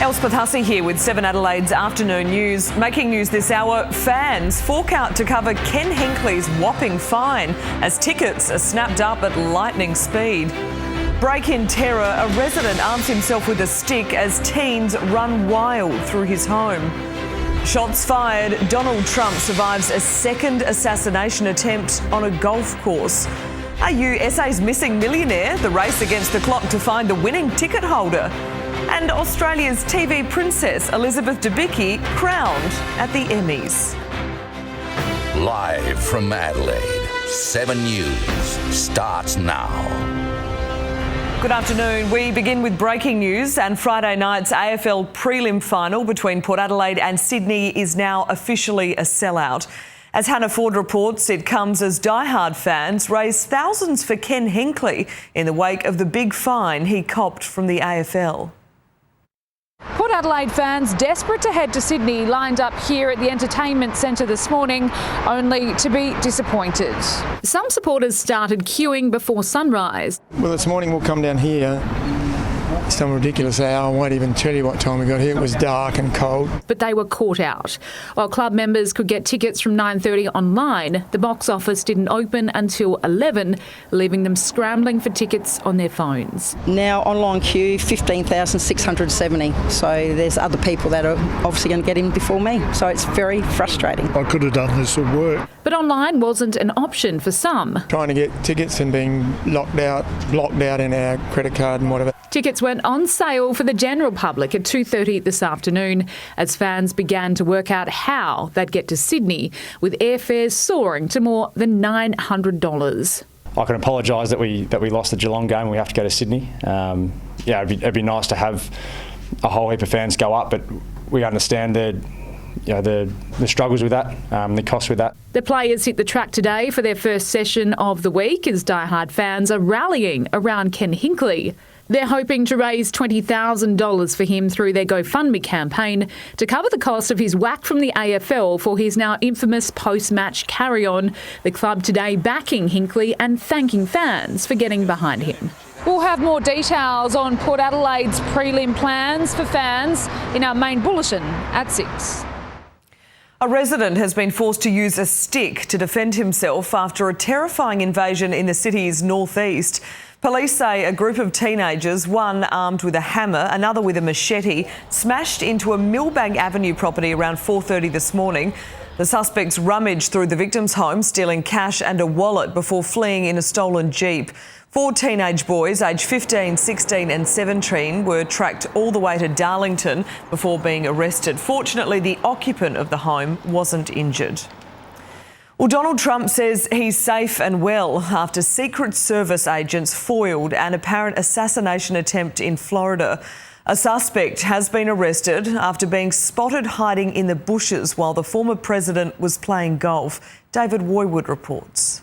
Elspeth Hussey here with 7 Adelaide's afternoon news. Making news this hour, fans fork out to cover Ken Hinckley's whopping fine as tickets are snapped up at lightning speed. Break-in terror, a resident arms himself with a stick as teens run wild through his home. Shots fired, Donald Trump survives a second assassination attempt on a golf course. Are you SA's missing millionaire? The race against the clock to find the winning ticket holder. And Australia's TV princess Elizabeth Debicki crowned at the Emmys. Live from Adelaide, 7 News starts now. Good afternoon. We begin with breaking news, and Friday night's AFL prelim final between Port Adelaide and Sydney is now officially a sellout. As Hannah Ford reports, it comes as diehard fans raise thousands for Ken Hinckley in the wake of the big fine he copped from the AFL. Port Adelaide fans desperate to head to Sydney lined up here at the entertainment centre this morning, only to be disappointed. Some supporters started queuing before sunrise. Well, this morning we'll come down here. Some ridiculous hour. I won't even tell you what time we got here. It was dark and cold. But they were caught out. While club members could get tickets from 9:30 online, the box office didn't open until 11, leaving them scrambling for tickets on their phones. Now online queue, 15,670. So there's other people that are obviously going to get in before me. So it's very frustrating. I could have done this at work. But online wasn't an option for some. Trying to get tickets and being blocked out in our credit card and whatever. Tickets went on sale for the general public at 2:30 this afternoon as fans began to work out how they'd get to Sydney, with airfares soaring to more than $900. I can apologise that we lost the Geelong game and we have to go to Sydney. It'd be nice to have a whole heap of fans go up, but we understand the struggles with that, the cost with that. The players hit the track today for their first session of the week as diehard fans are rallying around Ken Hinckley. They're hoping to raise $20,000 for him through their GoFundMe campaign to cover the cost of his whack from the AFL for his now infamous post-match carry-on. The club today backing Hinckley and thanking fans for getting behind him. We'll have more details on Port Adelaide's prelim plans for fans in our main bulletin at 6. A resident has been forced to use a stick to defend himself after a terrifying invasion in the city's northeast. Police say a group of teenagers, one armed with a hammer, another with a machete, smashed into a Millbank Avenue property around 4:30 this morning. The suspects rummaged through the victim's home, stealing cash and a wallet before fleeing in a stolen Jeep. 4 teenage boys, aged 15, 16 and 17, were tracked all the way to Darlington before being arrested. Fortunately, the occupant of the home wasn't injured. Well, Donald Trump says he's safe and well after Secret Service agents foiled an apparent assassination attempt in Florida. A suspect has been arrested after being spotted hiding in the bushes while the former president was playing golf. David Woywood reports.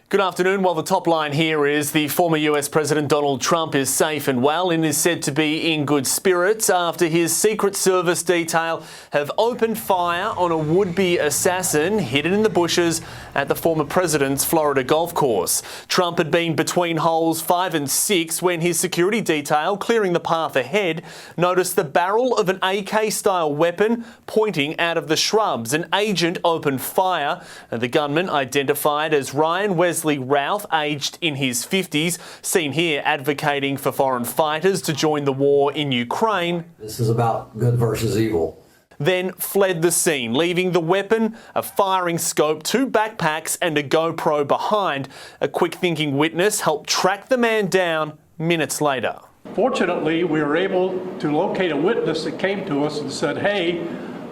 Good afternoon. Well, the top line here is the former US President Donald Trump is safe and well and is said to be in good spirits after his Secret Service detail have opened fire on a would-be assassin hidden in the bushes at the former president's Florida golf course. Trump had been between holes 5 and 6 when his security detail, clearing the path ahead, noticed the barrel of an AK-style weapon pointing out of the shrubs. An agent opened fire and the gunman, identified as Ryan Wesley Routh, aged in his 50s, seen here advocating for foreign fighters to join the war in Ukraine. This is about good versus evil. Then fled the scene, leaving the weapon, a firing scope, 2 backpacks and a GoPro behind. A quick-thinking witness helped track the man down minutes later. Fortunately, we were able to locate a witness that came to us and said, hey,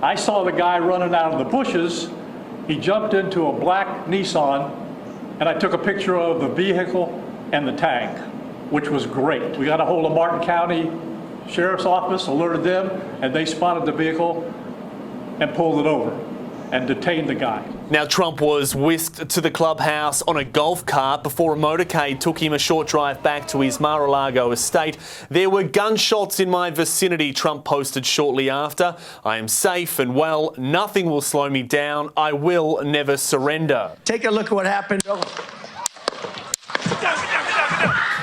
I saw the guy running out of the bushes. He jumped into a black Nissan, and I took a picture of the vehicle and the tank, which was great. We got a hold of Martin County Sheriff's Office, alerted them, and they spotted the vehicle and pulled it over and detained the guy. Now, Trump was whisked to the clubhouse on a golf cart before a motorcade took him a short drive back to his Mar-a-Lago estate. There were gunshots in my vicinity, Trump posted shortly after. I am safe and well. Nothing will slow me down. I will never surrender. Take a look at what happened.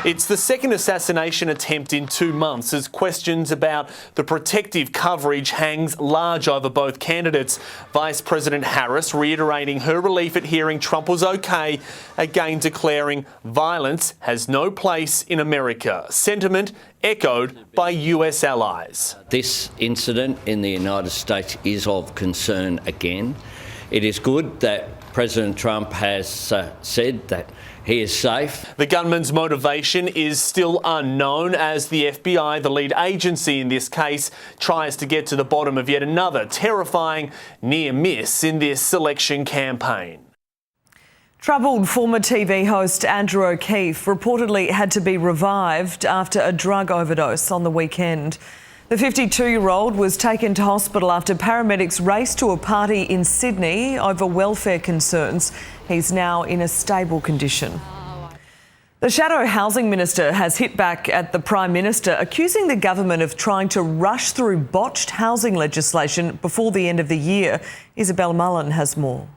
It's the second assassination attempt in 2 months as questions about the protective coverage hangs large over both candidates. Vice President Harris reiterating her relief at hearing Trump was okay, again declaring violence has no place in America. Sentiment echoed by US allies. This incident in the United States is of concern again. It is good that President Trump has said that he is safe. The gunman's motivation is still unknown as the FBI, the lead agency in this case, tries to get to the bottom of yet another terrifying near miss in this election campaign. Troubled former TV host Andrew O'Keefe reportedly had to be revived after a drug overdose on the weekend. The 52-year-old was taken to hospital after paramedics raced to a party in Sydney over welfare concerns. He's now in a stable condition. The Shadow Housing Minister has hit back at the Prime Minister, accusing the government of trying to rush through botched housing legislation before the end of the year. Isabel Mullen has more.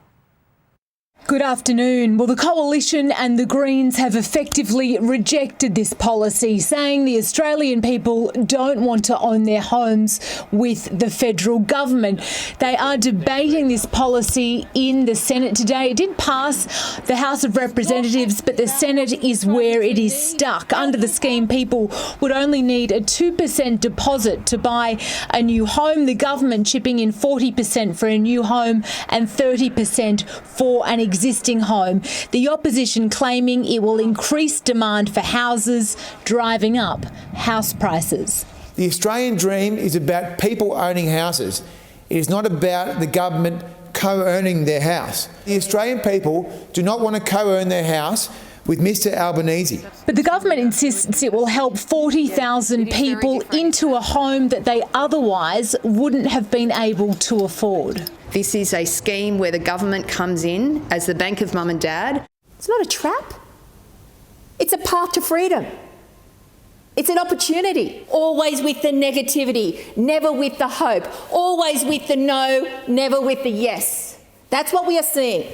Good afternoon. Well, the Coalition and the Greens have effectively rejected this policy, saying the Australian people don't want to own their homes with the federal government. They are debating this policy in the Senate today. It did pass the House of Representatives, but the Senate is where it is stuck. Under the scheme, people would only need a 2% deposit to buy a new home, the government chipping in 40% for a new home and 30% for an existing home. The opposition claiming it will increase demand for houses, driving up house prices. The Australian dream is about people owning houses. It is not about the government co-owning their house. The Australian people do not want to co-own their house with Mr Albanese. But the government insists it will help 40,000 people into a home that they otherwise wouldn't have been able to afford. This is a scheme where the government comes in as the bank of mum and dad. It's not a trap. It's a path to freedom. It's an opportunity. Always with the negativity, never with the hope. Always with the no, never with the yes. That's what we are seeing.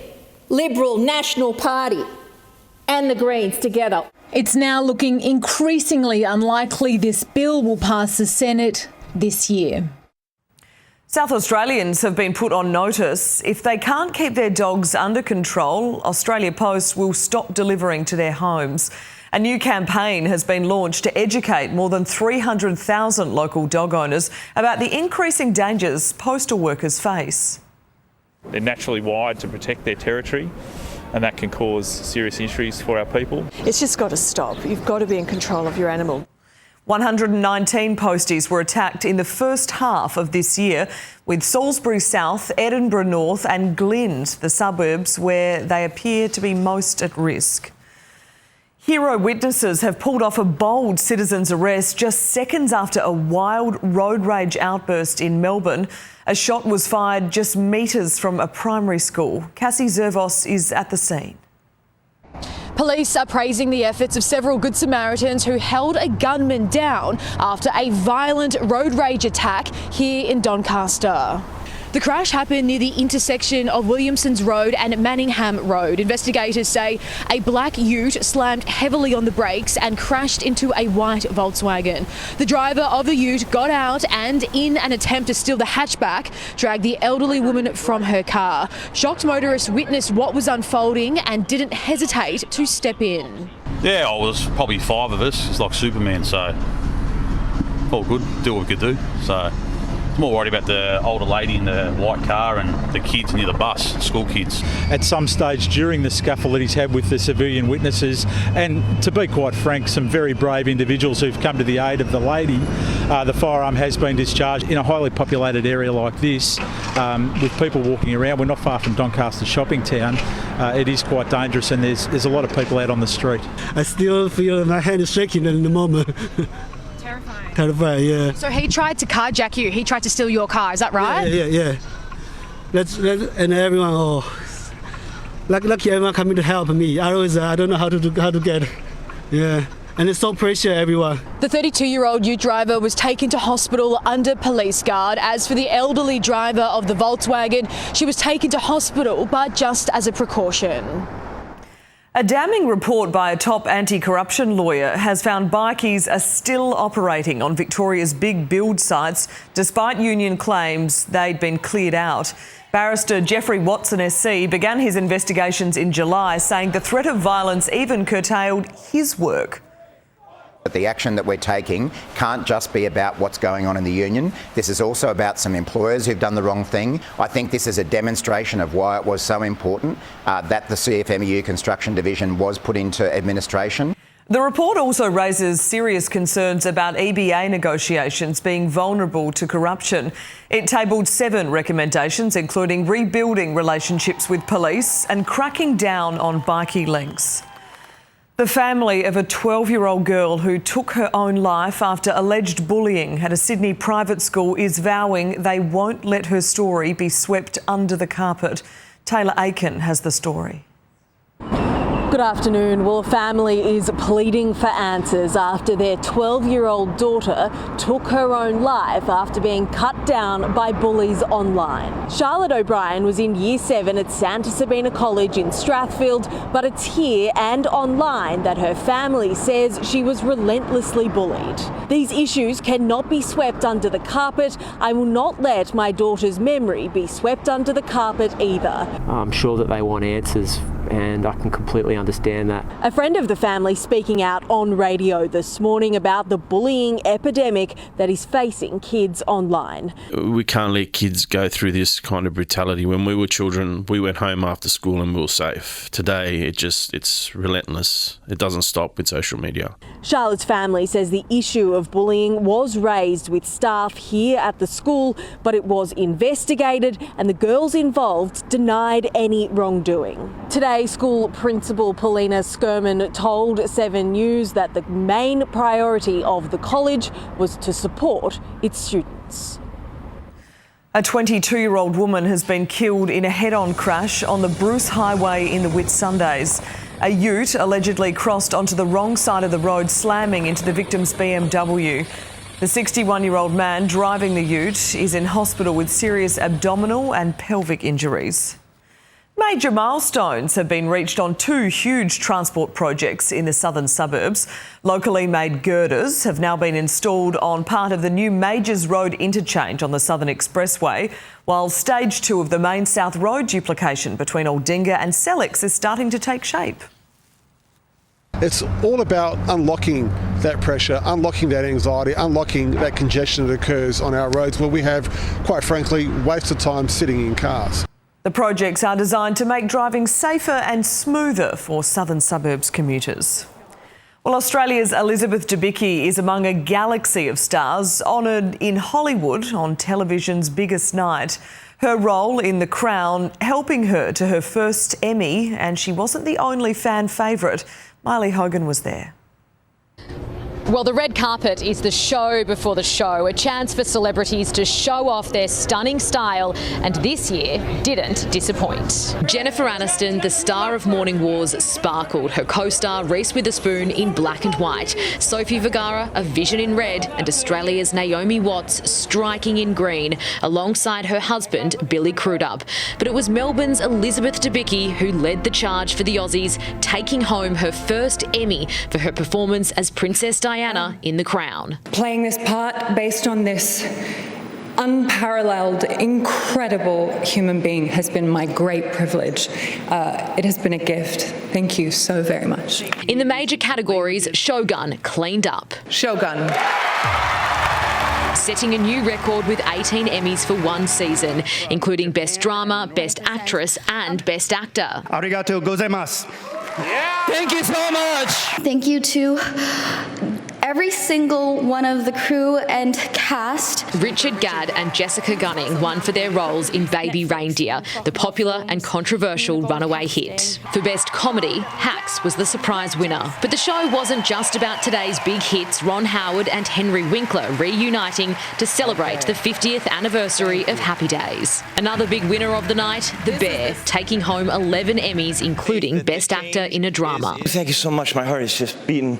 Liberal National Party and the Greens together. It's now looking increasingly unlikely this bill will pass the Senate this year. South Australians have been put on notice. If they can't keep their dogs under control, Australia Post will stop delivering to their homes. A new campaign has been launched to educate more than 300,000 local dog owners about the increasing dangers postal workers face. They're naturally wired to protect their territory, and that can cause serious injuries for our people. It's just got to stop. You've got to be in control of your animal. 119 posties were attacked in the first half of this year, with Salisbury South, Edinburgh North and Glynde, the suburbs where they appear to be most at risk. Hero witnesses have pulled off a bold citizen's arrest just seconds after a wild road rage outburst in Melbourne. A shot was fired just metres from a primary school. Cassie Zervos is at the scene. Police are praising the efforts of several Good Samaritans who held a gunman down after a violent road rage attack here in Doncaster. The crash happened near the intersection of Williamson's Road and Manningham Road. Investigators say a black ute slammed heavily on the brakes and crashed into a white Volkswagen. The driver of the ute got out and, in an attempt to steal the hatchback, dragged the elderly woman from her car. Shocked motorists witnessed what was unfolding and didn't hesitate to step in. Yeah, it was probably 5 of us. It's like Superman, so all good. Do what we could do. So more worried about the older lady in the white car and the kids near the bus, school kids. At some stage during the scuffle that he's had with the civilian witnesses, and to be quite frank, some very brave individuals who've come to the aid of the lady, the firearm has been discharged in a highly populated area like this, with people walking around. We're not far from Doncaster shopping town. It is quite dangerous, and there's a lot of people out on the street. I still feel my hand is shaking in the moment. Terrifying, yeah. So he tried to carjack you, he tried to steal your car, is that right? Yeah. And everyone, lucky everyone coming to help me. Otherwise, I don't know how to get. Yeah. And it's so pressure, everyone. The 32-year-old ute driver was taken to hospital under police guard. As for the elderly driver of the Volkswagen, she was taken to hospital, but just as a precaution. A damning report by a top anti-corruption lawyer has found bikies are still operating on Victoria's big build sites despite union claims they'd been cleared out. Barrister Jeffrey Watson SC began his investigations in July, saying the threat of violence even curtailed his work. But the action that we're taking can't just be about what's going on in the union. This is also about some employers who've done the wrong thing. I think this is a demonstration of why it was so important that the CFMEU Construction Division was put into administration. The report also raises serious concerns about EBA negotiations being vulnerable to corruption. It tabled 7 recommendations, including rebuilding relationships with police and cracking down on bikie links. The family of a 12-year-old girl who took her own life after alleged bullying at a Sydney private school is vowing they won't let her story be swept under the carpet. Taylor Aiken has the story. Good afternoon. Well, a family is pleading for answers after their 12-year-old daughter took her own life after being cut down by bullies online. Charlotte O'Brien was in Year 7 at Santa Sabina College in Strathfield, but it's here and online that her family says she was relentlessly bullied. These issues cannot be swept under the carpet. I will not let my daughter's memory be swept under the carpet either. I'm sure that they want answers, and I can completely understand that. A friend of the family speaking out on radio this morning about the bullying epidemic that is facing kids online. We can't let kids go through this kind of brutality. When we were children, we went home after school and we were safe. Today, it's relentless. It doesn't stop with social media. Charlotte's family says the issue of bullying was raised with staff here at the school, but it was investigated and the girls involved denied any wrongdoing. Today, school principal Paulina Skirman told 7 News that the main priority of the college was to support its students. A 22-year-old woman has been killed in a head-on crash on the Bruce Highway in the Whitsundays. A ute allegedly crossed onto the wrong side of the road, slamming into the victim's BMW. The 61-year-old man driving the ute is in hospital with serious abdominal and pelvic injuries. Major milestones have been reached on 2 huge transport projects in the southern suburbs. Locally made girders have now been installed on part of the new Majors Road interchange on the Southern Expressway, while stage 2 of the main South Road duplication between Aldinga and Sellex is starting to take shape. It's all about unlocking that pressure, unlocking that anxiety, unlocking that congestion that occurs on our roads where we have, quite frankly, wasted time sitting in cars. The projects are designed to make driving safer and smoother for southern suburbs commuters. Well, Australia's Elspeth Debicki is among a galaxy of stars honoured in Hollywood on television's biggest night. Her role in The Crown helping her to her first Emmy, and she wasn't the only fan favourite. Miley Hogan was there. Well, the red carpet is the show before the show, a chance for celebrities to show off their stunning style, and this year didn't disappoint. Jennifer Aniston, the star of Morning Wars, sparkled. Her co-star Reese Witherspoon in black and white, Sophie Vergara a vision in red, and Australia's Naomi Watts striking in green, alongside her husband Billy Crudup. But it was Melbourne's Elspeth Debicki who led the charge for the Aussies, taking home her first Emmy for her performance as Princess Diana in The Crown. Playing this part based on this unparalleled, incredible human being has been my great privilege. It has been a gift. Thank you so very much. In the major categories, Shogun cleaned up. Shogun. Setting a new record with 18 Emmys for one season, including Best Drama, Best Actress and Best Actor. Arigatou gozaimasu. Yeah. Thank you so much. Thank you to every single one of the crew and cast. Richard Gadd and Jessica Gunning won for their roles in Baby Reindeer, the popular and controversial runaway hit. For Best Comedy, Hacks was the surprise winner. But the show wasn't just about today's big hits, Ron Howard and Henry Winkler reuniting to celebrate the 50th anniversary of Happy Days. Another big winner of the night, The Bear, taking home 11 Emmys, including Best Actor in a Drama. Thank you so much. My heart is just beating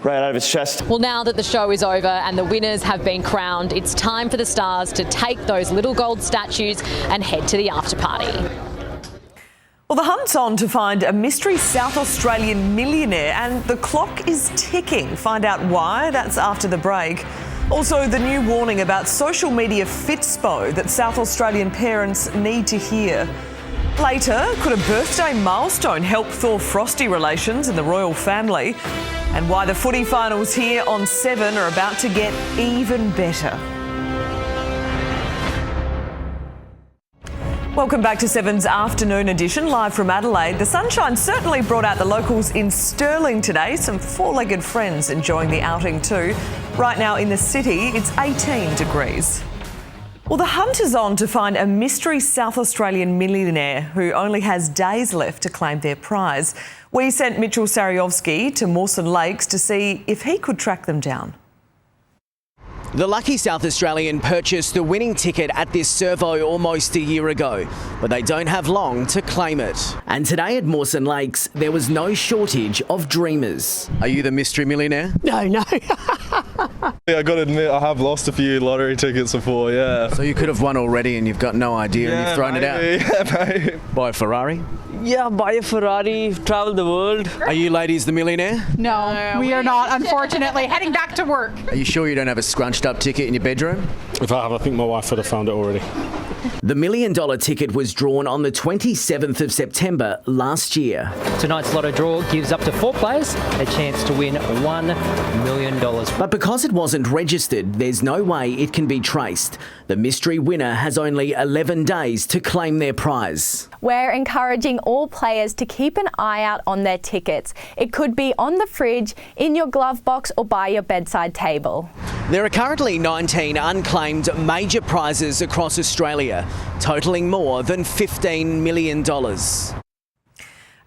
right out of its chest. Well, now that the show is over and the winners have been crowned, it's time for the stars to take those little gold statues and head to the after party. Well, the hunt's on to find a mystery South Australian millionaire, and the clock is ticking. Find out why. That's after the break. Also, the new warning about social media fitspo that South Australian parents need to hear. Later, could a birthday milestone help thaw frosty relations in the royal family? And why the footy finals here on 7 are about to get even better. Welcome back to 7's afternoon edition, live from Adelaide. The sunshine certainly brought out the locals in Stirling today. Some four-legged friends enjoying the outing too. Right now in the city, it's 18 degrees. Well, the hunt is on to find a mystery South Australian millionaire who only has days left to claim their prize. We sent Mitchell Sariovsky to Mawson Lakes to see if he could track them down. The lucky South Australian purchased the winning ticket at this servo almost a year ago, but they don't have long to claim it. And today at Mawson Lakes, there was no shortage of dreamers. Are you the mystery millionaire? No. Yeah, I got to admit, I have lost a few lottery tickets before, yeah. So you could have won already and you've got no idea and you've thrown it out? Yeah, maybe. Buy a Ferrari? Yeah, buy a Ferrari, travel the world. Are you ladies the millionaire? No, we are not, unfortunately. Heading back to work. Are you sure you don't have a scrunched up ticket in your bedroom? If I have, I think my wife would have found it already. The $1 million ticket was drawn on the 27th of September last year. Tonight's lotto draw gives up to 4 players a chance to win $1 million. But because it wasn't registered, there's no way it can be traced. The mystery winner has only 11 days to claim their prize. We're encouraging all players to keep an eye out on their tickets. It could be on the fridge, in your glove box or by your bedside table. There are currently 19 unclaimed major prizes across Australia, totalling more than $15 million.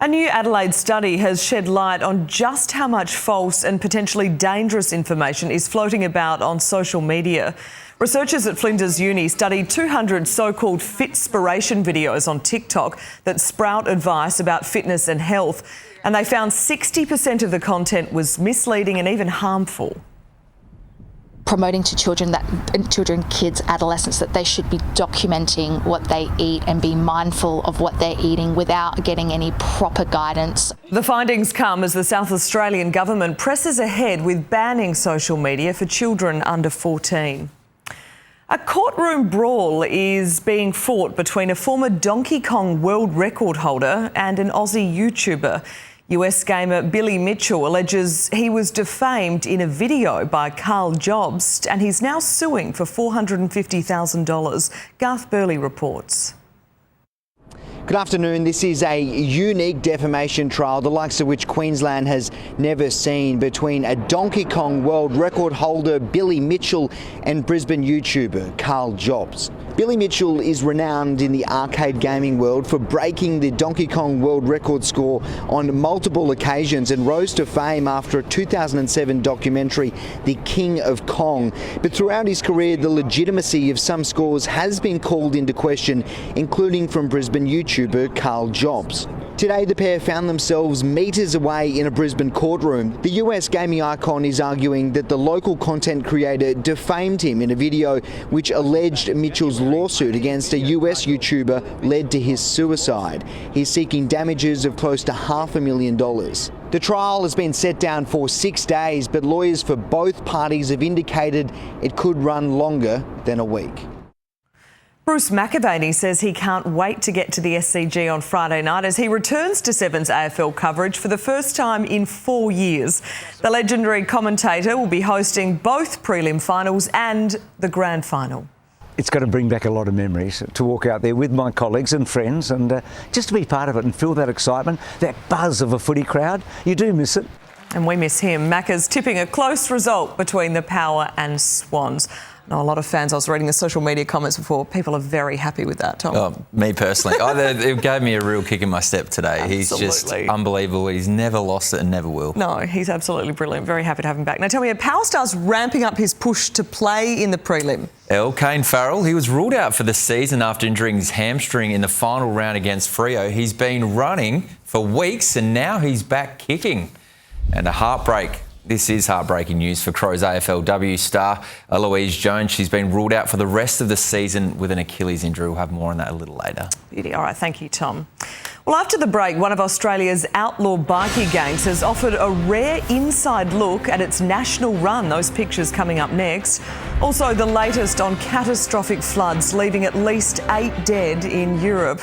A new Adelaide study has shed light on just how much false and potentially dangerous information is floating about on social media. Researchers at Flinders Uni studied 200 so-called fitspiration videos on TikTok that sprout advice about fitness and health, and they found 60% of the content was misleading and even harmful. Promoting to children, kids, adolescents, that they should be documenting what they eat and be mindful of what they're eating without getting any proper guidance. The findings come as the South Australian government presses ahead with banning social media for children under 14. A courtroom brawl is being fought between a former Donkey Kong world record holder and an Aussie YouTuber. US gamer Billy Mitchell alleges he was defamed in a video by Carl Jobs, and he's now suing for $450,000. Garth Burley reports. Good afternoon. This is a unique defamation trial, the likes of which Queensland has never seen, between a Donkey Kong world record holder Billy Mitchell and Brisbane YouTuber Carl Jobs. Billy Mitchell is renowned in the arcade gaming world for breaking the Donkey Kong world record score on multiple occasions and rose to fame after a 2007 documentary, The King of Kong. But throughout his career, the legitimacy of some scores has been called into question, including from Brisbane YouTuber Carl Jobs. Today, the pair found themselves metres away in a Brisbane courtroom. The US gaming icon is arguing that the local content creator defamed him in a video which alleged Mitchell's lawsuit against a US YouTuber led to his suicide. He's seeking damages of close to $500,000. The trial has been set down for 6 days, but lawyers for both parties have indicated it could run longer than a week. Bruce McAvaney says he can't wait to get to the SCG on Friday night as he returns to 7's AFL coverage for the first time in 4 years. The legendary commentator will be hosting both prelim finals and the grand final. It's going to bring back a lot of memories to walk out there with my colleagues and friends and just to be part of it and feel that excitement, that buzz of a footy crowd. You do miss it. And we miss him. Macca's tipping a close result between the Power and Swans. No, a lot of fans, I was reading the social media comments before, people are very happy with that, Tom. Oh, me personally. It gave me a real kick in my step today. Absolutely. He's just unbelievable. He's never lost it and never will. No, he's absolutely brilliant. Very happy to have him back. Now tell me, a Power star's ramping up his push to play in the prelim. Kane Farrell, he was ruled out for the season after injuring his hamstring in the final round against Freo. He's been running for weeks and now he's back kicking. And a heartbreak. This is heartbreaking news for Crows AFLW star Eloise Jones. She's been ruled out for the rest of the season with an Achilles injury. We'll have more on that a little later. Beauty. All right, thank you, Tom. Well, after the break, one of Australia's outlaw bikie gangs has offered a rare inside look at its national run. Those pictures coming up next. Also, the latest on catastrophic floods leaving at least 8 dead in Europe.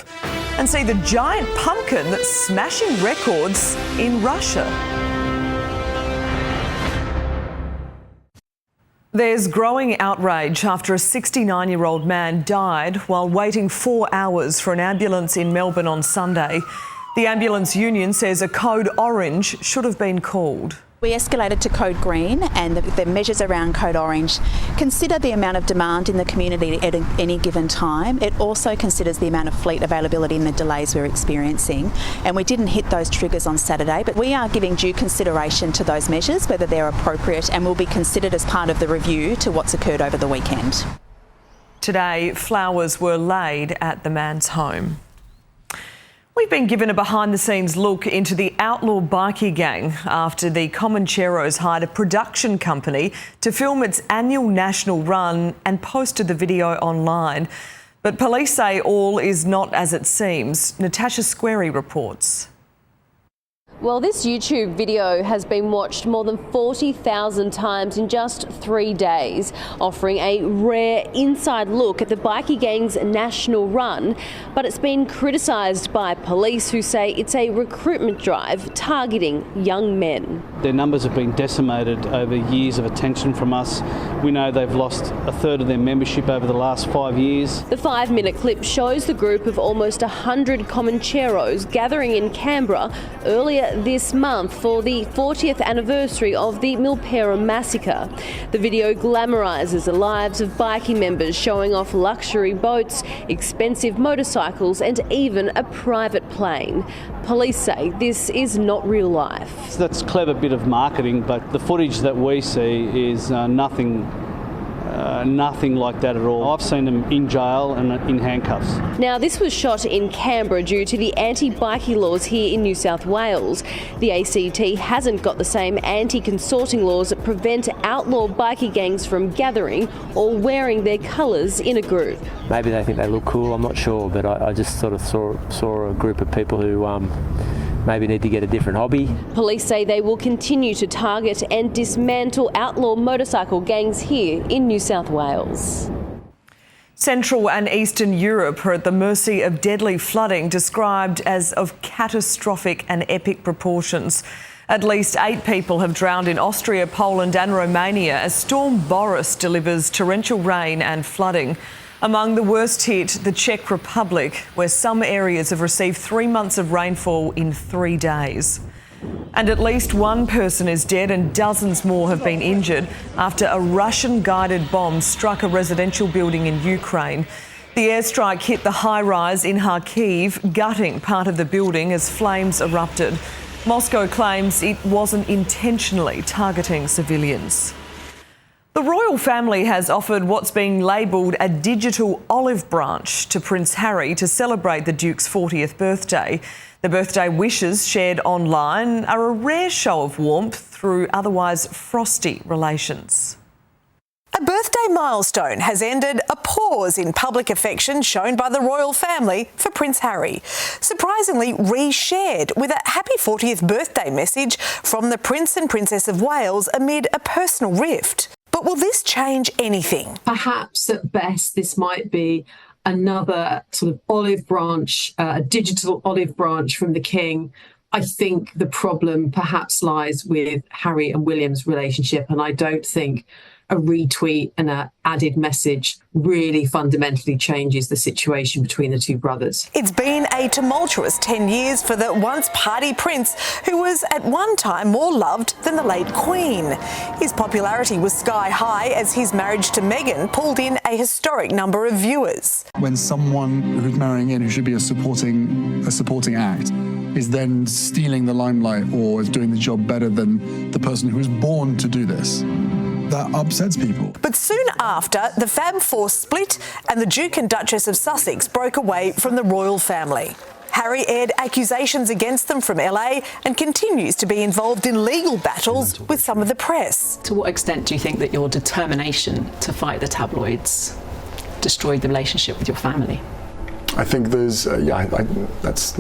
And see the giant pumpkin that's smashing records in Russia. There's growing outrage after a 69-year-old man died while waiting 4 hours for an ambulance in Melbourne on Sunday. The ambulance union says a code orange should have been called. We escalated to code green, and the measures around code orange consider the amount of demand in the community at any given time. It also considers the amount of fleet availability and the delays we're experiencing. And we didn't hit those triggers on Saturday, but we are giving due consideration to those measures, whether they're appropriate, and will be considered as part of the review to what's occurred over the weekend. Today, flowers were laid at the man's home. We've been given a behind-the-scenes look into the outlaw bikie gang after the Comancheros hired a production company to film its annual national run and posted the video online. But police say all is not as it seems. Natasha Squarey reports. Well, this YouTube video has been watched more than 40,000 times in just 3 days, offering a rare inside look at the bikie gang's national run. But it's been criticised by police who say it's a recruitment drive targeting young men. Their numbers have been decimated over years of attention from us. We know they've lost a third of their membership over the last 5 years. The 5-minute clip shows the group of almost 100 Comancheros gathering in Canberra earlier this month for the 40th anniversary of the Mulcahy massacre. The video glamorises the lives of bikie members, showing off luxury boats, expensive motorcycles and even a private plane. Police say this is not real life. That's a clever bit of marketing, but the footage that we see is nothing like that at all. I've seen them in jail and in handcuffs. Now, this was shot in Canberra due to the anti-bikie laws here in New South Wales. The ACT hasn't got the same anti-consorting laws that prevent outlaw bikie gangs from gathering or wearing their colours in a group. Maybe they think they look cool, I'm not sure, but I just sort of saw a group of people who maybe need to get a different hobby. Police say they will continue to target and dismantle outlaw motorcycle gangs here in New South Wales. Central and Eastern Europe are at the mercy of deadly flooding described as of catastrophic and epic proportions. At least 8 people have drowned in Austria, Poland and Romania as Storm Boris delivers torrential rain and flooding. Among the worst hit, the Czech Republic, where some areas have received 3 months of rainfall in 3 days. And at least 1 person is dead and dozens more have been injured after a Russian-guided bomb struck a residential building in Ukraine. The airstrike hit the high-rise in Kharkiv, gutting part of the building as flames erupted. Moscow claims it wasn't intentionally targeting civilians. The royal family has offered what's being labelled a digital olive branch to Prince Harry to celebrate the Duke's 40th birthday. The birthday wishes shared online are a rare show of warmth through otherwise frosty relations. A birthday milestone has ended a pause in public affection shown by the royal family for Prince Harry, surprisingly re-shared with a happy 40th birthday message from the Prince and Princess of Wales amid a personal rift. But will this change anything? Perhaps at best this might be another sort of olive branch, a digital olive branch from the King. I think the problem perhaps lies with Harry and William's relationship, and I don't think a retweet and an added message really fundamentally changes the situation between the two brothers. It's been a tumultuous 10 years for the once party prince, who was at one time more loved than the late Queen. His popularity was sky high as his marriage to Meghan pulled in a historic number of viewers. When someone who's marrying in, who should be a supporting act, is then stealing the limelight or is doing the job better than the person who was born to do this, that upsets people. But soon after, the Fab Four split and the Duke and Duchess of Sussex broke away from the royal family. Harry aired accusations against them from LA and continues to be involved in legal battles with some of the press. To what extent do you think that your determination to fight the tabloids destroyed the relationship with your family? I think there's, that's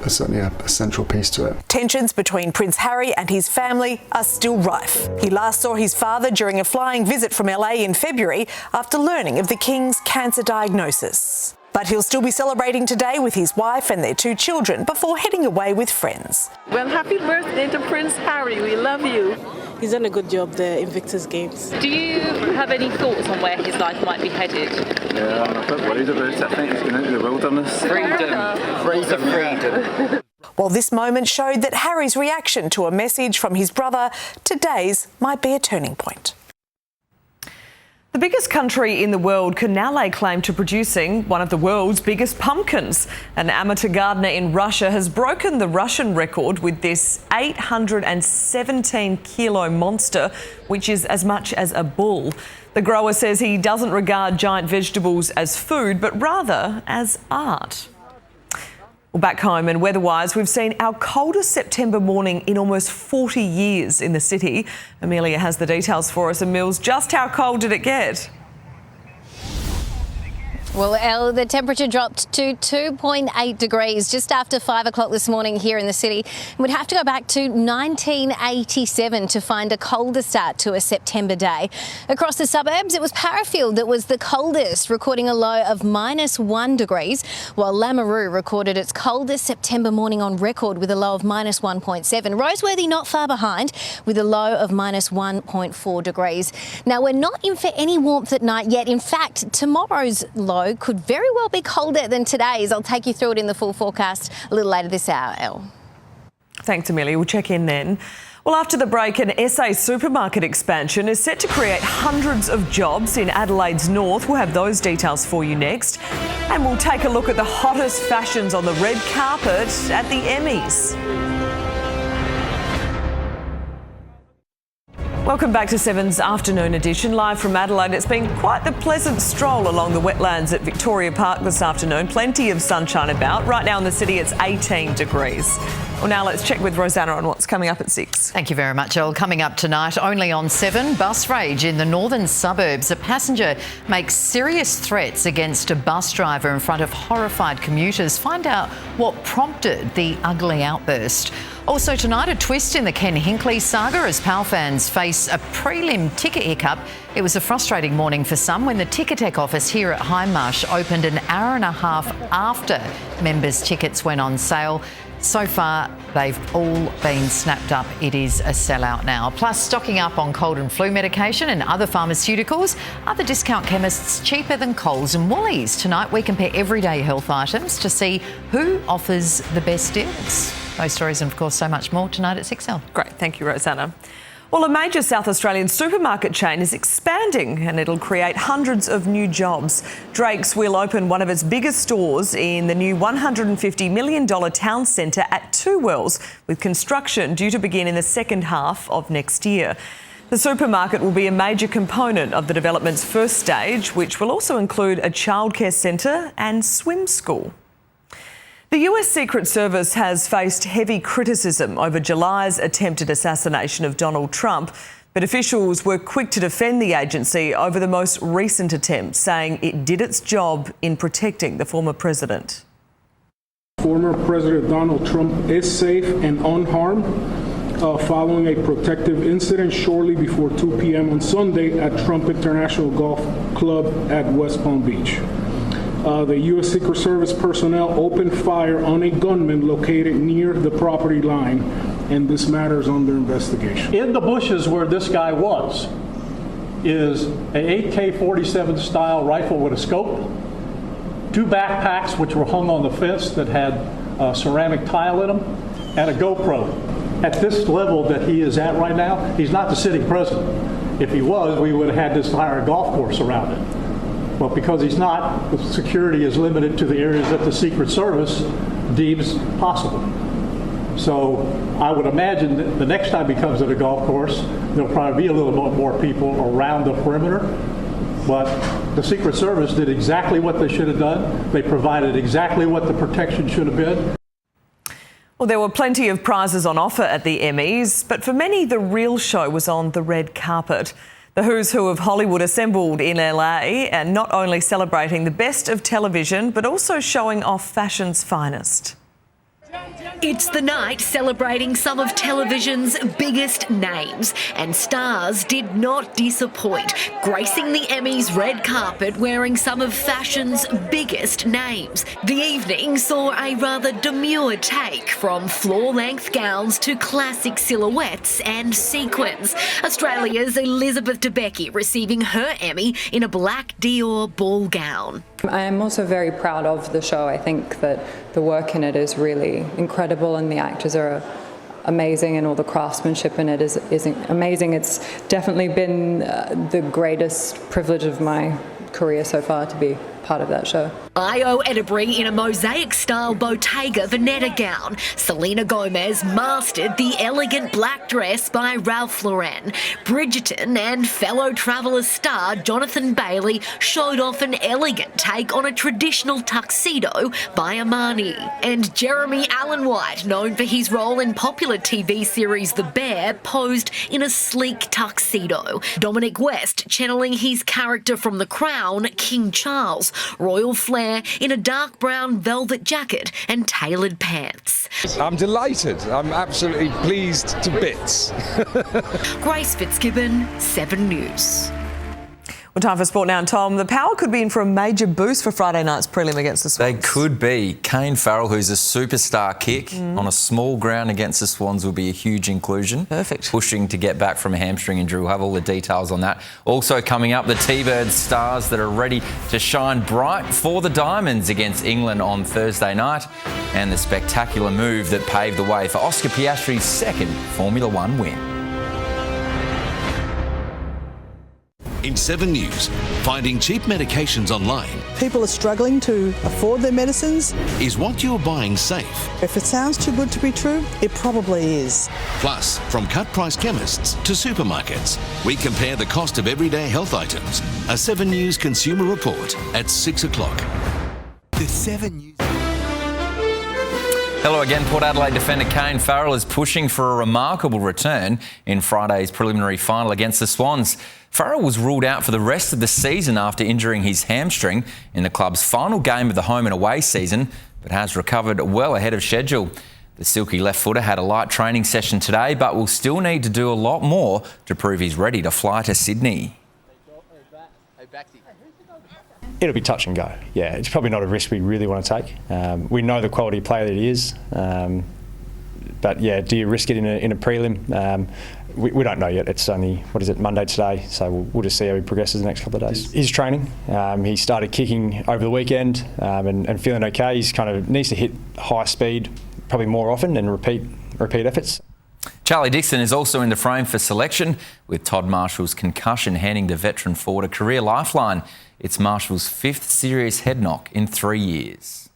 certainly a central piece to it. Tensions between Prince Harry and his family are still rife. He last saw his father during a flying visit from LA in February after learning of the King's cancer diagnosis. But he'll still be celebrating today with his wife and their 2 children before heading away with friends. Well, happy birthday to Prince Harry. We love you. He's done a good job there in Invictus Games. Do you have any thoughts on where his life might be headed? Yeah, I'm a bit worried about it. I think he's going into the wilderness. Freedom. Well, this moment showed that Harry's reaction to a message from his brother, today's, might be a turning point. The biggest country in the world can now lay claim to producing one of the world's biggest pumpkins. An amateur gardener in Russia has broken the Russian record with this 817-kilo monster, which is as much as a bull. The grower says he doesn't regard giant vegetables as food, but rather as art. Well, back home and weather-wise, we've seen our coldest September morning in almost 40 years in the city. Amelia has the details for us. And Mills, just how cold did it get? Well, Elle, the temperature dropped to 2.8 degrees just after 5 o'clock this morning here in the city. We'd have to go back to 1987 to find a colder start to a September day. Across the suburbs, it was Parafield that was the coldest, recording a low of -1 degrees, while Lameroo recorded its coldest September morning on record with a low of -1.7. Roseworthy not far behind with a low of -1.4 degrees. Now, we're not in for any warmth at night yet. In fact, tomorrow's low could very well be colder than today's. I'll take you through it in the full forecast a little later this hour, Elle. Thanks, Amelia. We'll check in then. Well, after the break, an SA supermarket expansion is set to create hundreds of jobs in Adelaide's north. We'll have those details for you next. And we'll take a look at the hottest fashions on the red carpet at the Emmys. Welcome back to 7's afternoon edition, live from Adelaide. It's been quite the pleasant stroll along the wetlands at Victoria Park this afternoon. Plenty of sunshine about. Right now in the city, it's 18 degrees. Well, now let's check with Rosanna on what's coming up at 6. Thank you very much, Elle. Coming up tonight, only on 7, bus rage in the northern suburbs. A passenger makes serious threats against a bus driver in front of horrified commuters. Find out what prompted the ugly outburst. Also tonight, a twist in the Ken Hinkley saga as PAL fans face a prelim ticket hiccup. It was a frustrating morning for some when the Ticketek office here at Hindmarsh opened an hour and a half after members' tickets went on sale. So far, they've all been snapped up. It is a sellout now. Plus, stocking up on cold and flu medication and other pharmaceuticals. Are the discount chemists cheaper than Coles and Woolies? Tonight, we compare everyday health items to see who offers the best deals. Those stories and, of course, so much more tonight at 6L. Great. Thank you, Rosanna. Well, a major South Australian supermarket chain is expanding and it'll create hundreds of new jobs. Drake's will open one of its biggest stores in the new $150 million town centre at Two Wells, with construction due to begin in the second half of next year. The supermarket will be a major component of the development's first stage, which will also include a childcare centre and swim school. The US Secret Service has faced heavy criticism over July's attempted assassination of Donald Trump, but officials were quick to defend the agency over the most recent attempt, saying it did its job in protecting the former president. Former President Donald Trump is safe and unharmed following a protective incident shortly before 2 p.m. on Sunday at Trump International Golf Club at West Palm Beach. The U.S. Secret Service personnel opened fire on a gunman located near the property line, and this matter is under investigation. In the bushes where this guy was is a AK-47 style rifle with a scope, 2 backpacks which were hung on the fence that had ceramic tile in them, and a GoPro. At this level that he is at right now, he's not the sitting president. If he was, we would have had this entire golf course around it. But because he's not, the security is limited to the areas that the Secret Service deems possible. So I would imagine that the next time he comes to the golf course, there'll probably be a little bit more people around the perimeter. But the Secret Service did exactly what they should have done. They provided exactly what the protection should have been. Well, there were plenty of prizes on offer at the Emmys, but for many, the real show was on the red carpet. The who's who of Hollywood assembled in LA and not only celebrating the best of television, but also showing off fashion's finest. It's the night celebrating some of television's biggest names, and stars did not disappoint, gracing the Emmys' red carpet wearing some of fashion's biggest names. The evening saw a rather demure take, from floor-length gowns to classic silhouettes and sequins. Australia's Elizabeth Debicki receiving her Emmy in a black Dior ball gown. I am also very proud of the show. I think that the work in it is really incredible and the actors are amazing and all the craftsmanship in it is amazing. It's definitely been the greatest privilege of my career so far to be part of that show. Io Edinburgh in a mosaic-style Bottega Veneta gown. Selena Gomez mastered the elegant black dress by Ralph Lauren. Bridgerton and fellow Traveller star Jonathan Bailey showed off an elegant take on a traditional tuxedo by Armani. And Jeremy Allen White, known for his role in popular TV series The Bear, posed in a sleek tuxedo. Dominic West channeling his character from The Crown, King Charles. Royal flair in a dark brown velvet jacket and tailored pants. I'm delighted. I'm absolutely pleased to bits. Grace Fitzgibbon, 7 News. Well, time for sport now. And Tom, the Power could be in for a major boost for Friday night's prelim against the Swans. They could be. Kane Farrell, who's a superstar kick on a small ground against the Swans, will be a huge inclusion. Perfect. Pushing to get back from a hamstring injury. We'll have all the details on that. Also coming up, the T-Bird stars that are ready to shine bright for the Diamonds against England on Thursday night, and the spectacular move that paved the way for Oscar Piastri's second Formula One win. In 7 News, finding cheap medications online. People are struggling to afford their medicines. Is what you're buying safe? If it sounds too good to be true, it probably is. Plus, from cut-price chemists to supermarkets, we compare the cost of everyday health items. A 7 News consumer report at 6 o'clock. The 7 News. Hello again. Port Adelaide defender Kane Farrell is pushing for a remarkable return in Friday's preliminary final against the Swans. Farrell was ruled out for the rest of the season after injuring his hamstring in the club's final game of the home and away season, but has recovered well ahead of schedule. The silky left footer had a light training session today, but will still need to do a lot more to prove he's ready to fly to Sydney. It'll be touch and go. Yeah, it's probably not a risk we really want to take. We know the quality player that he is, but yeah, do you risk it in a prelim? We don't know yet. It's only, Monday today, so we'll just see how he progresses the next couple of days. He's training. He started kicking over the weekend and feeling okay. He's kind of needs to hit high speed probably more often and repeat efforts. Charlie Dixon is also in the frame for selection, with Todd Marshall's concussion handing the veteran forward a career lifeline. It's Marshall's 5th serious head knock in 3 years.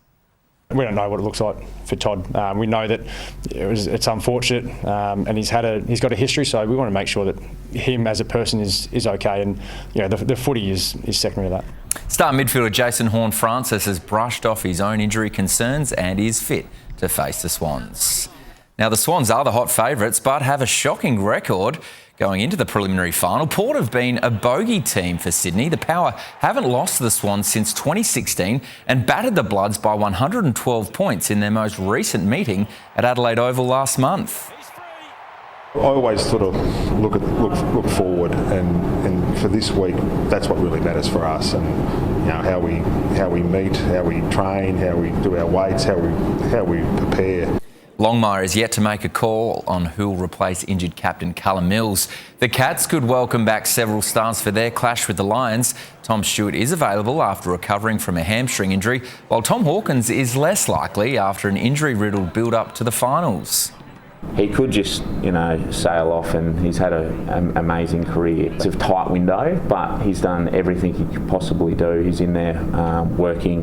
We don't know what it looks like for Todd. We know that it's unfortunate, and he's got a history, so we want to make sure that him as a person is okay, and the footy is secondary to that. Star midfielder Jason Horne-Francis has brushed off his own injury concerns and is fit to face the Swans. Now, the Swans are the hot favourites, but have a shocking record going into the preliminary final. Port have been a bogey team for Sydney. The Power haven't lost to the Swans since 2016 and battered the Bloods by 112 points in their most recent meeting at Adelaide Oval last month. I always sort of look forward, and for this week, that's what really matters for us, and how we meet, how we train, how we do our weights, how we prepare. Longmire is yet to make a call on who will replace injured captain Callum Mills. The Cats could welcome back several stars for their clash with the Lions. Tom Stewart is available after recovering from a hamstring injury, while Tom Hawkins is less likely after an injury-riddled build-up to the finals. He could just, sail off, and he's had an amazing career. It's a tight window, but he's done everything he could possibly do. He's in there working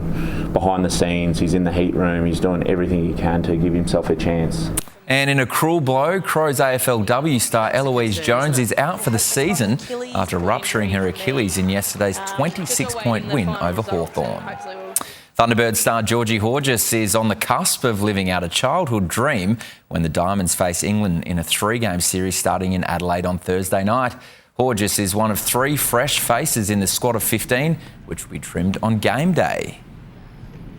behind the scenes. He's in the heat room. He's doing everything he can to give himself a chance. And in a cruel blow, Crows AFLW star Eloise Jones is out for the season after rupturing her Achilles in yesterday's 26-point win over Hawthorn. Thunderbird star Georgie Horgis is on the cusp of living out a childhood dream when the Diamonds face England in a 3-game series starting in Adelaide on Thursday night. Horgis is one of 3 fresh faces in the squad of 15, which will be trimmed on game day.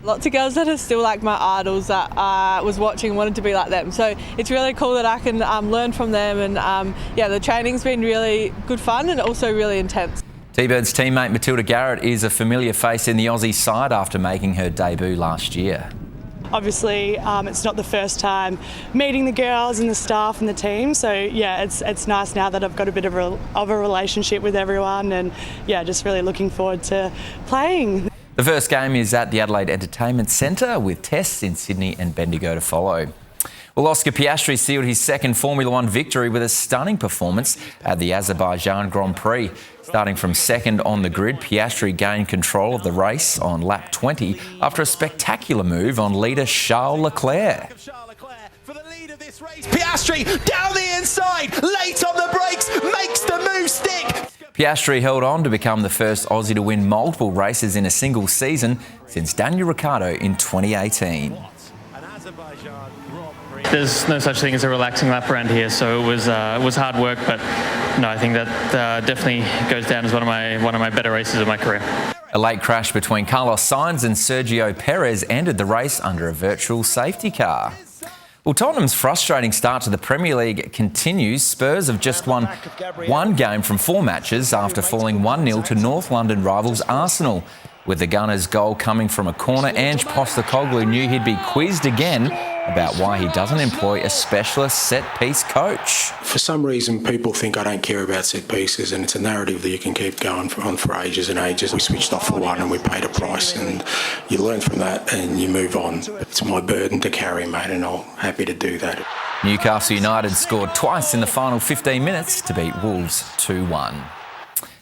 Lots of girls that are still like my idols that I was watching wanted to be like them. So it's really cool that I can learn from them, and the training's been really good fun and also really intense. T-Birds teammate Matilda Garrett is a familiar face in the Aussie side after making her debut last year. Obviously, it's not the first time meeting the girls and the staff and the team, so yeah, it's nice now that I've got a bit of a relationship with everyone, and yeah, just really looking forward to playing. The first game is at the Adelaide Entertainment Centre with tests in Sydney and Bendigo to follow. Well, Oscar Piastri sealed his second Formula One victory with a stunning performance at the Azerbaijan Grand Prix. Starting from second on the grid, Piastri gained control of the race on lap 20 after a spectacular move on leader Charles Leclerc. Piastri down the inside, late on the brakes, makes the move stick. Piastri held on to become the first Aussie to win multiple races in a single season since Daniel Ricciardo in 2018. There's no such thing as a relaxing lap around here, so it was hard work, but no, I think that definitely goes down as one of my better races of my career. A late crash between Carlos Sainz and Sergio Perez ended the race under a virtual safety car. Well, Tottenham's frustrating start to the Premier League continues. Spurs have just won one game from 4 matches after falling 1-0 to North London rivals Arsenal. With the Gunners' goal coming from a corner, Ange Postecoglou knew he'd be quizzed again about why he doesn't employ a specialist set-piece coach. For some reason, people think I don't care about set pieces, and it's a narrative that you can keep going on for ages and ages. We switched off for one and we paid a price, and you learn from that and you move on. It's my burden to carry, mate, and I'm happy to do that. Newcastle United scored twice in the final 15 minutes to beat Wolves 2-1.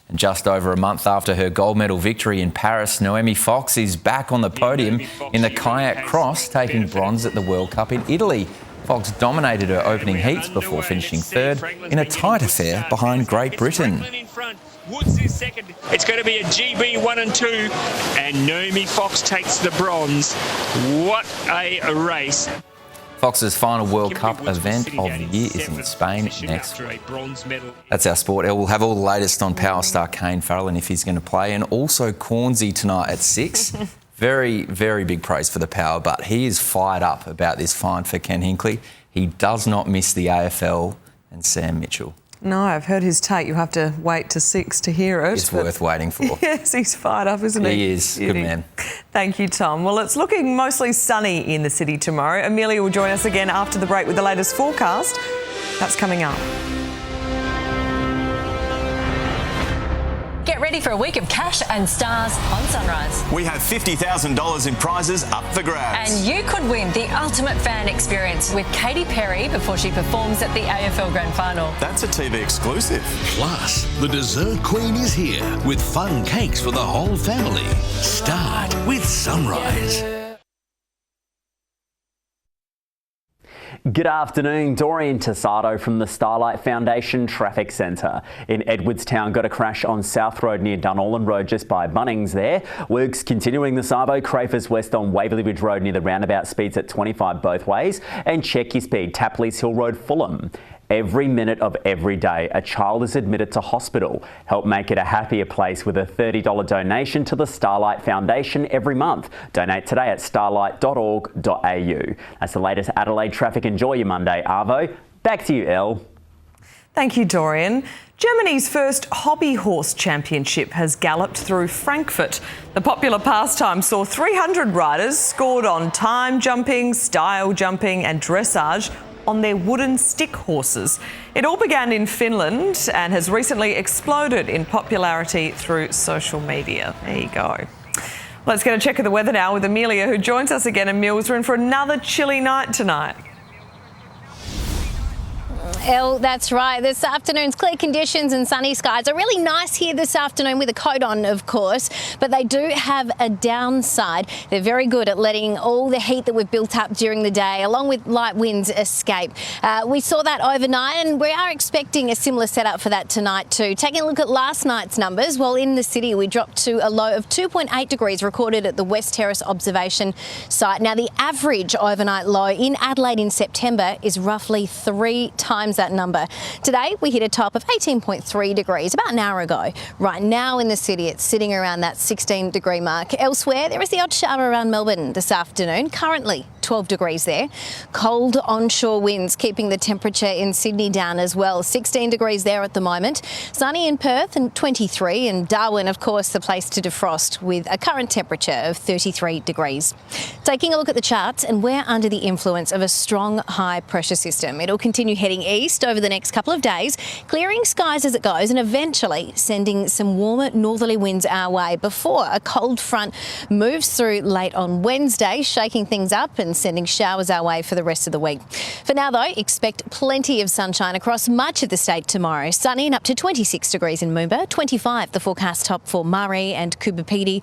And just over a month after her gold medal victory in Paris, Noemi Fox is back on the podium in the kayak cross, taking bronze at the World Cup in Italy. Fox dominated her opening heats before finishing third in a tight affair behind Great Britain. Woods is second. It's going to be a GB 1 and 2, and Noemi Fox takes the bronze. What a race. Fox's final World Cup event of the year is in Spain next week. That's our sport. We'll have all the latest on Power star Kane Farrell and if he's going to play, and also Cornsey tonight at 6. Very, very big praise for the Power, but he is fired up about this fine for Ken Hinkley. He does not miss the AFL and Sam Mitchell. No, I've heard his take. You have to wait to 6 to hear it. It's worth waiting for. Yes, he's fired up, isn't he? He is. Good man. Thank you, Tom. Well, it's looking mostly sunny in the city tomorrow. Amelia will join us again after the break with the latest forecast. That's coming up. Get ready for a week of cash and stars on Sunrise. We have $50,000 in prizes up for grabs. And you could win the ultimate fan experience with Katy Perry before she performs at the AFL Grand Final. That's a TV exclusive. Plus, the dessert queen is here with fun cakes for the whole family. Start with Sunrise. Good afternoon, Dorian Tassado from the Starlight Foundation Traffic Centre. In Edwardstown, got a crash on South Road near Dunollan Road just by Bunnings there. Works continuing the Sabo, Crafers West on Waverley Ridge Road near the roundabout, speeds at 25 both ways. And check your speed, Tapley's Hill Road, Fulham. Every minute of every day, a child is admitted to hospital. Help make it a happier place with a $30 donation to the Starlight Foundation every month. Donate today at starlight.org.au. That's the latest Adelaide traffic. Enjoy your Monday, Arvo. Back to you, Elle. Thank you, Dorian. Germany's first hobby horse championship has galloped through Frankfurt. The popular pastime saw 300 riders scored on time jumping, style jumping and dressage on their wooden stick horses. It all began in Finland and has recently exploded in popularity through social media. There you go. Let's get a check of the weather now with Amelia, who joins us again in Mills. We're in for another chilly night tonight. Elle, that's right. This afternoon's clear conditions and sunny skies are really nice here this afternoon with a coat on, of course, but they do have a downside. They're very good at letting all the heat that we've built up during the day, along with light winds, escape. We saw that overnight, and we are expecting a similar setup for that tonight too. Taking a look at last night's numbers, well, in the city we dropped to a low of 2.8 degrees recorded at the West Terrace observation site. Now, the average overnight low in Adelaide in September is roughly 3 times times that number. Today, we hit a top of 18.3 degrees about an hour ago. Right now in the city, it's sitting around that 16-degree mark. Elsewhere, there is the odd shower around Melbourne this afternoon. Currently, 12 degrees there. Cold onshore winds keeping the temperature in Sydney down as well. 16 degrees there at the moment. Sunny in Perth and 23, and Darwin, of course, the place to defrost with a current temperature of 33 degrees. Taking a look at the charts, and we're under the influence of a strong high pressure system. It'll continue heading east over the next couple of days, clearing skies as it goes and eventually sending some warmer northerly winds our way before a cold front moves through late on Wednesday, shaking things up and sending showers our way for the rest of the week. For now, though, expect plenty of sunshine across much of the state tomorrow. Sunny and up to 26 degrees in Moomba, 25 the forecast top for Murray and Coombe,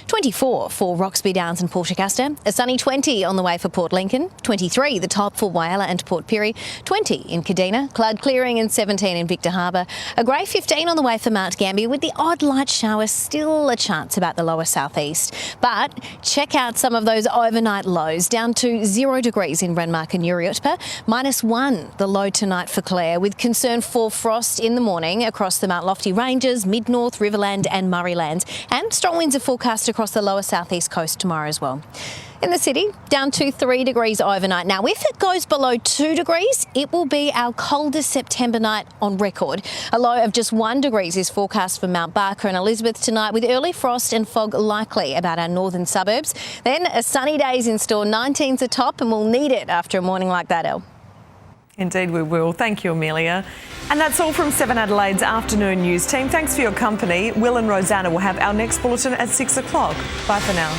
24 for Roxby Downs and Port Augusta, a sunny 20 on the way for Port Lincoln, 23 the top for Whyalla and Port Pirie, 20 in Kadina, cloud clearing and 17 in Victor Harbour, a grey 15 on the way for Mount Gambier with the odd light shower, still a chance about the lower southeast. But check out some of those overnight lows, down to 0 degrees in Renmark and Uriutpa, -1 the low tonight for Clare, with concern for frost in the morning across the Mount Lofty Ranges, Mid-North, Riverland and Murraylands, and strong winds are forecast across the lower southeast coast tomorrow as well. In the city, down to 3 degrees overnight. Now, if it goes below 2 degrees, it will be our coldest September night on record. A low of just 1 degrees is forecast for Mount Barker and Elizabeth tonight, with early frost and fog likely about our northern suburbs. Then a sunny days in store, 19's the top, and we'll need it after a morning like that, El. Indeed we will. Thank you, Amelia. And that's all from 7 Adelaide's afternoon news team. Thanks for your company. Will and Rosanna will have our next bulletin at 6 o'clock. Bye for now.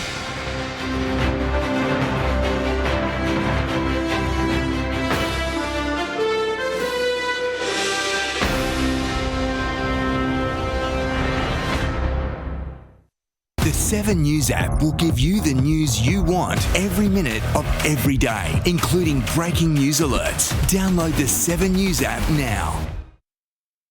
The 7 News app will give you the news you want every minute of every day, including breaking news alerts. Download the 7 News app now.